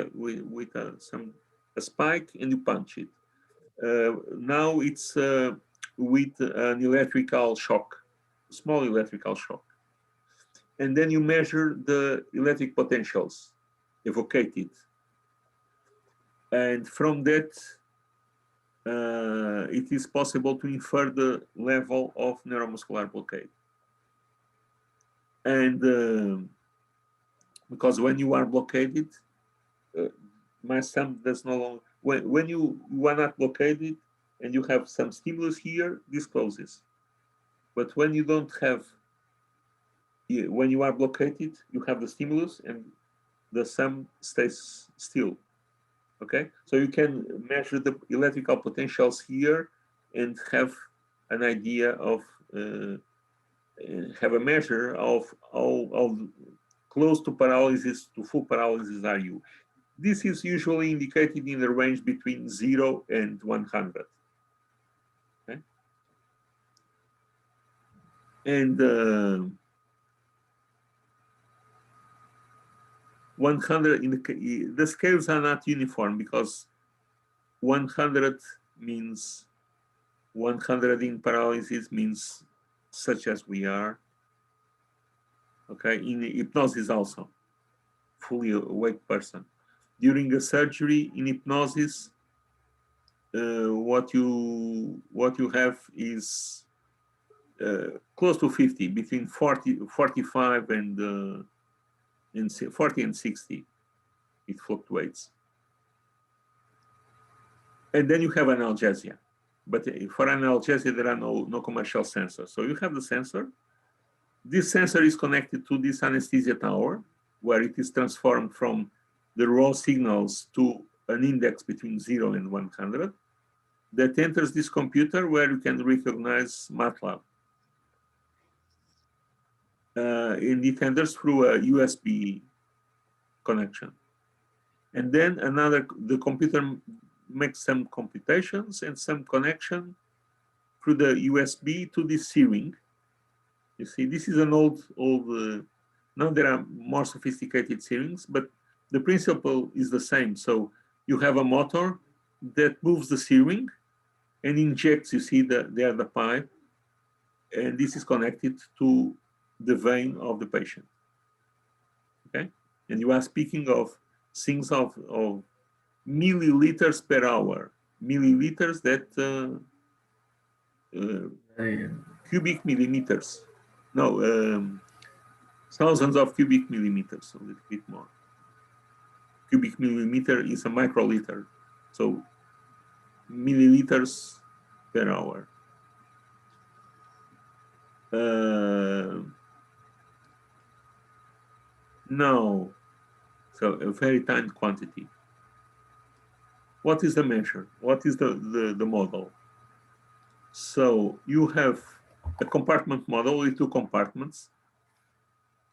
a spike, and you punch it. Now it's with an electrical shock, small electrical shock. And then you measure the electric potentials evocated. And from that, it is possible to infer the level of neuromuscular blockade. And because when you are blockaded, my thumb does no longer, when you are not blockaded and you have some stimulus here, this closes. But when you don't have, when you are blockaded, you have the stimulus and the thumb stays still. Okay, so you can measure the electrical potentials here and have an idea of, have a measure of how close to paralysis, to full paralysis are you. This is usually indicated in the range between 0 and 100. Okay? And 100, the scales are not uniform, because 100 means 100 in paralysis means such as we are. Okay, in hypnosis also, fully awake person. During a surgery in hypnosis, what you have is close to 50, between 45 and 40 and 60. It fluctuates. And then you have analgesia. But for analgesia, there are no commercial sensors. So you have the sensor. This sensor is connected to this anesthesia tower, where it is transformed from the raw signals to an index between 0 and 100 that enters this computer, where you can recognize MATLAB. And it enters through a USB connection. And then the computer makes some computations and some connection through the USB to this C-ring. You see, this is an old, now there are more sophisticated C-rings, but the principle is the same. So you have a motor that moves the C-ring and injects, you see there the pipe, and this is connected to the vein of the patient. Okay, and you are speaking of things of milliliters per hour, milliliters that cubic millimeters. No, thousands of cubic millimeters, a little bit more. Cubic millimeter is a microliter, so milliliters per hour. No, so a very tiny quantity. What is the measure? What is the model? So you have a compartment model with 2 compartments,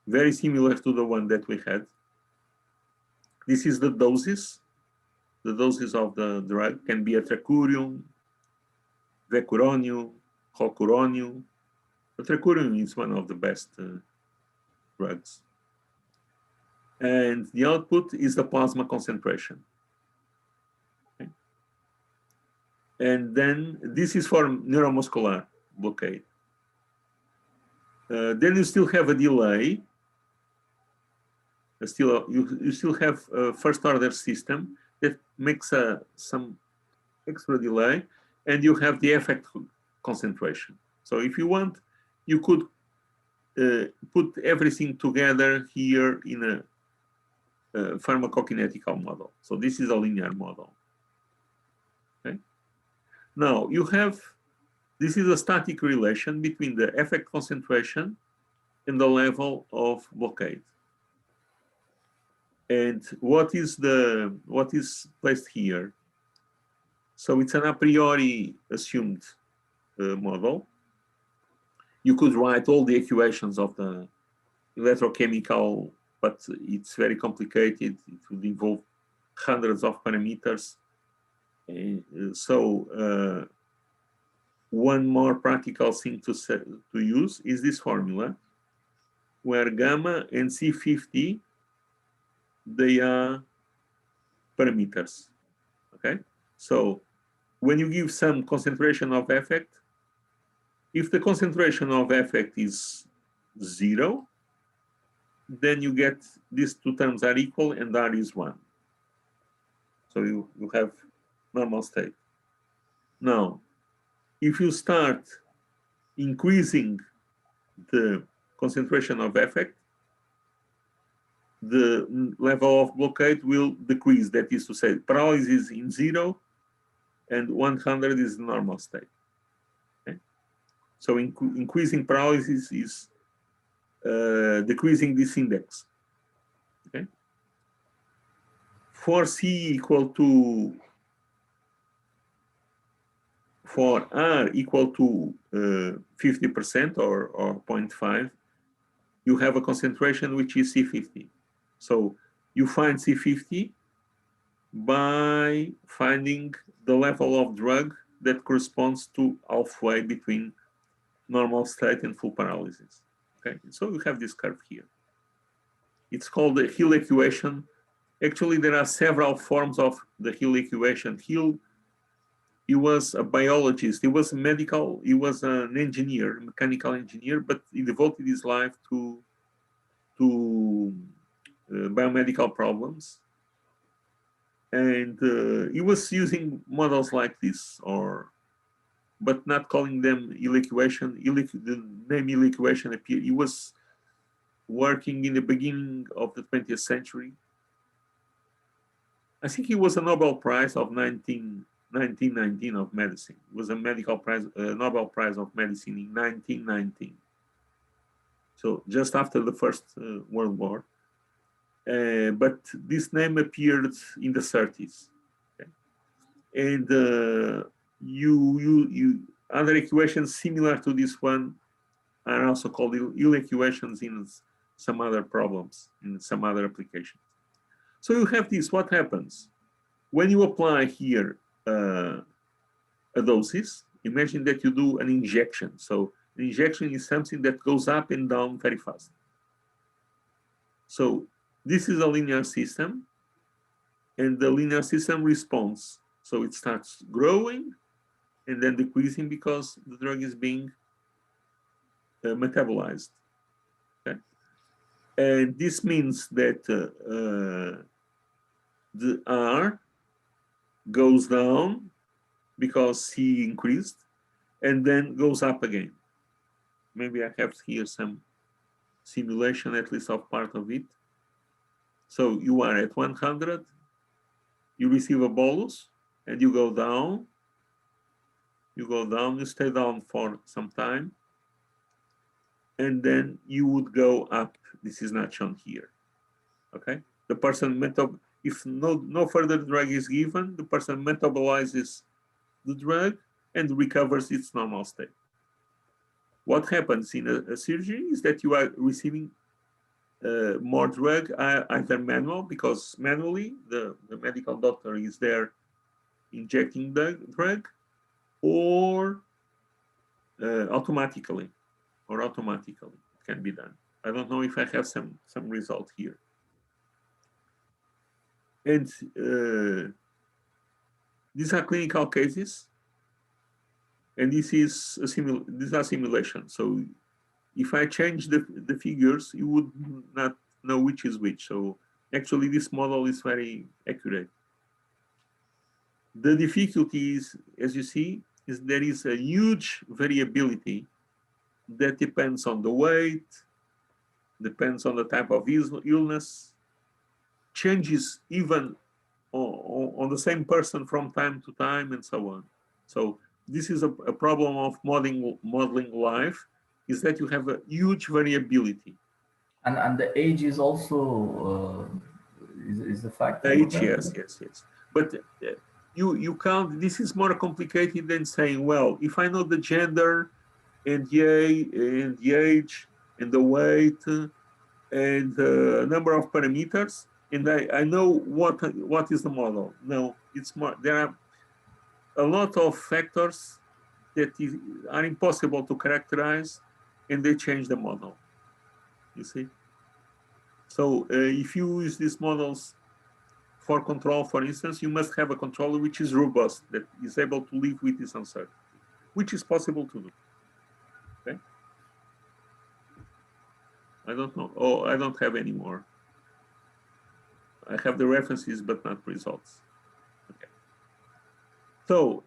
very similar to the one that we had. This is the doses. The doses of the drug can be atracurium, vecuronium, holcuronium. Atracurium is one of the best drugs. And the output is the plasma concentration. Okay. And then this is for neuromuscular blockade. Then you still have a delay. You still have a first order system that makes some extra delay, and you have the effect concentration. So if you want, you could put everything together here in a pharmacokinetical model. So this is a linear model. Okay. Now you have, this is a static relation between the effect concentration and the level of blockade. And what is placed here? So it's an a priori assumed model. You could write all the equations of the electrochemical, but it's very complicated. It would involve hundreds of parameters. So one more practical thing to use is this formula, where gamma and C50, they are parameters. Okay, so when you give some concentration of effect, if the concentration of effect is 0, then you get these two terms are equal and R is 1. So you have normal state. Now, if you start increasing the concentration of effect, the level of blockade will decrease. That is to say, paralysis in 0 and 100 is the normal state. Okay? So increasing paralysis is decreasing this index. Okay? For C equal to, for R equal to 50% or 0.5, you have a concentration which is C50. So you find C50 by finding the level of drug that corresponds to halfway between normal state and full paralysis. Okay, so you have this curve here. It's called the Hill equation. Actually, there are several forms of the Hill equation. Hill, he was a biologist, he was a medical, he was an engineer, mechanical engineer, but he devoted his life to biomedical problems. And he was using models like this, but not calling them Hill equation. The name Hill equation appeared. He was working in the beginning of the 20th century. I think he was a Nobel Prize of 1919 of medicine. It was a medical prize, a Nobel Prize of medicine in 1919. So just after the First World War. But this name appeared in the 30s. Okay? And other equations similar to this one are also called Hill equations in some other problems, in some other applications. So you have this, what happens? When you apply here a dosage, imagine that you do an injection. So an injection is something that goes up and down very fast. So this is a linear system, and the linear system responds. So it starts growing and then decreasing because the drug is being metabolized. Okay? And this means that the R goes down because C increased and then goes up again. Maybe I have here some simulation, at least of part of it. So you are at 100, you receive a bolus, and you go down, you stay down for some time, and then you would go up. This is not shown here, okay? The person, if no further drug is given, the person metabolizes the drug and recovers its normal state. What happens in a surgery is that you are receiving more drug, either manual, because manually the medical doctor is there injecting the drug, or automatically it can be done. I don't know if I have some result here. And these are clinical cases, and these are simulations. So if I change the figures, you would not know which is which. So actually this model is very accurate. The difficulty is, as you see, is there is a huge variability that depends on the weight, depends on the type of illness, changes even on the same person from time to time, and so on. So this is a problem of modeling life, is that you have a huge variability. And the age is also is the factor. Age, yes. But you can't. This is more complicated than saying, well, if I know the gender and the age and the weight and the number of parameters, and I know what is the model. No, it's more. There are a lot of factors that are impossible to characterize, and they change the model. You see. So if you use these models for control, for instance, you must have a controller which is robust, that is able to live with this uncertainty, which is possible to do. Okay. I don't know. Oh, I don't have any more. I have the references, but not results. Okay. So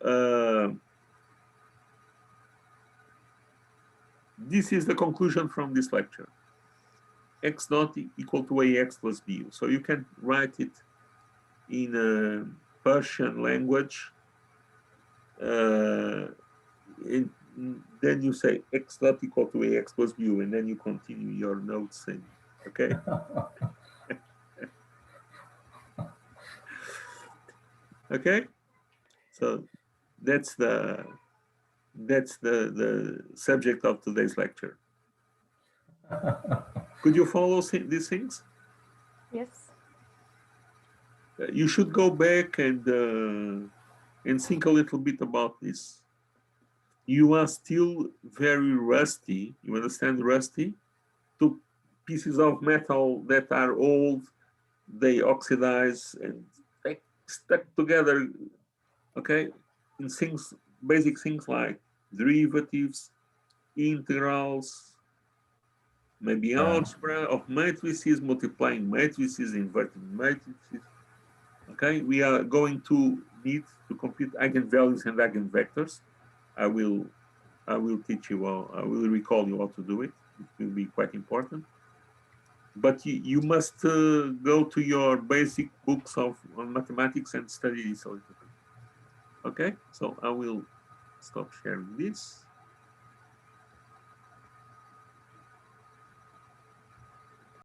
this is the conclusion from this lecture. X dot equal to AX plus BU. So you can write it in a Persian language. Then you say X dot equal to AX plus BU, and then you continue your notes. And, okay. Okay. So that's the subject of today's lecture. Could you follow these things? Yes. You should go back and think a little bit about this. You are still very rusty. You understand rusty? Two pieces of metal that are old, they oxidize and they stuck together. Okay, in things, basic things like derivatives, integrals, maybe algebra of matrices, multiplying matrices, inverting matrices. Okay, we are going to need to compute eigenvalues and eigenvectors. I will teach you all, I will recall you how to do it. It will be quite important. But you must go to your basic books on mathematics and study this a little bit. Okay, so I will stop sharing this.